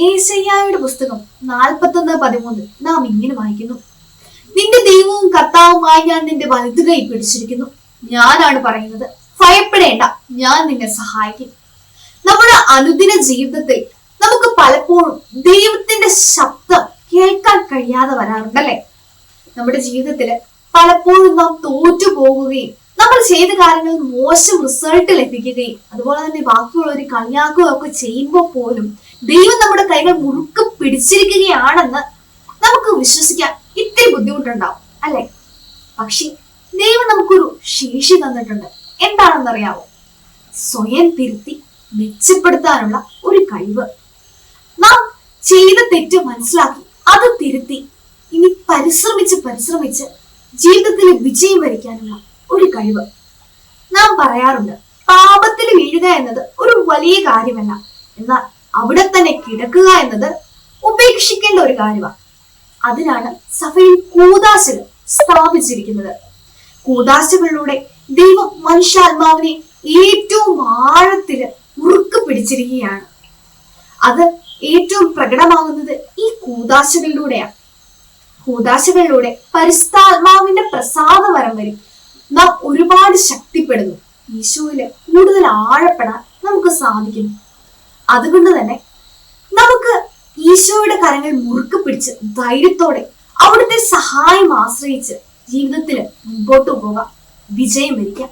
യെശയ്യായുടെ പുസ്തകം 41:13 നാം ഇങ്ങനെ വായിക്കുന്നു: നിന്റെ ദൈവവും കർത്താവുമായി ഞാൻ നിന്റെ വലതുകൈ പിടിച്ചിരിക്കുന്നു. ഞാനാണ് പറയുന്നത്, ഭയപ്പെടേണ്ട, ഞാൻ നിന്നെ സഹായിക്കും. നമ്മുടെ അനുദിന ജീവിതത്തിൽ നമുക്ക് പലപ്പോഴും ദൈവത്തിന്റെ ശബ്ദം കേൾക്കാൻ കഴിയാതെ വരാറുണ്ടല്ലേ? നമ്മുടെ ജീവിതത്തില് പലപ്പോഴും നാം തോറ്റു പോകുകയും നമ്മൾ ചെയ്ത കാര്യങ്ങളിൽ മോശം റിസൾട്ട് ലഭിക്കുകയും അതുപോലെ തന്നെ ബാക്കിയുള്ളവർ കളിയാക്കുകയും ഒക്കെ ചെയ്യുമ്പോൾ പോലും ദൈവം നമ്മുടെ കൈകൾ മുറുക്കെ പിടിച്ചിരിക്കുകയാണെന്ന് നമുക്ക് വിശ്വസിക്കാൻ ഇത്തിരി ബുദ്ധിമുട്ടുണ്ടാവും, അല്ലെ? പക്ഷെ ദൈവം നമുക്കൊരു ശേഷി തന്നിട്ടുണ്ട്. എന്താണെന്നറിയാവോ? സ്വയം തിരുത്തി മെച്ചപ്പെടുത്താനുള്ള ഒരു കഴിവ്. നാം ചെയ്ത തെറ്റ് മനസ്സിലാക്കി അത് തിരുത്തി ഇനി പരിശ്രമിച്ച് ജീവിതത്തിൽ വിജയം വരിക്കാനുള്ള ഒരു കഴിവ്. നാം പറയാറുണ്ട്, പാപത്തിൽ വീഴുക എന്നത് ഒരു വലിയ കാര്യമല്ല, എന്നാൽ അവിടെ തന്നെ കിടക്കുക എന്നത് ഉപേക്ഷിക്കേണ്ട ഒരു കാര്യമാണ്. അതിനാണ് സഭയിൽ കൂദാശകൾ സ്ഥാപിച്ചിരിക്കുന്നത്. കൂദാശകളിലൂടെ ദൈവം മനുഷ്യാത്മാവിനെ ഏറ്റവും ആഴത്തില് മുറുക്ക് പിടിച്ചിരിക്കുകയാണ്. അത് ഏറ്റവും പ്രകടമാകുന്നത് ഈ കൂദാശകളിലൂടെയാണ്. കൂദാശകളിലൂടെ പരിശുദ്ധാത്മാവിന്റെ പ്രസാദവരം വരും. നാം ഒരുപാട് ശക്തിപ്പെടുന്നു. ഈശോയില് കൂടുതൽ ആഴപ്പെടാൻ നമുക്ക് സാധിക്കുന്നു. അതുകൊണ്ട് തന്നെ നമുക്ക് ഈശോയുടെ കരങ്ങൾ മുറുക്ക് പിടിച്ച് ധൈര്യത്തോടെ അവിടുത്തെ സഹായം ആശ്രയിച്ച് ജീവിതത്തിൽ മുമ്പോട്ട് പോകാം, വിജയം വരിക്കാം.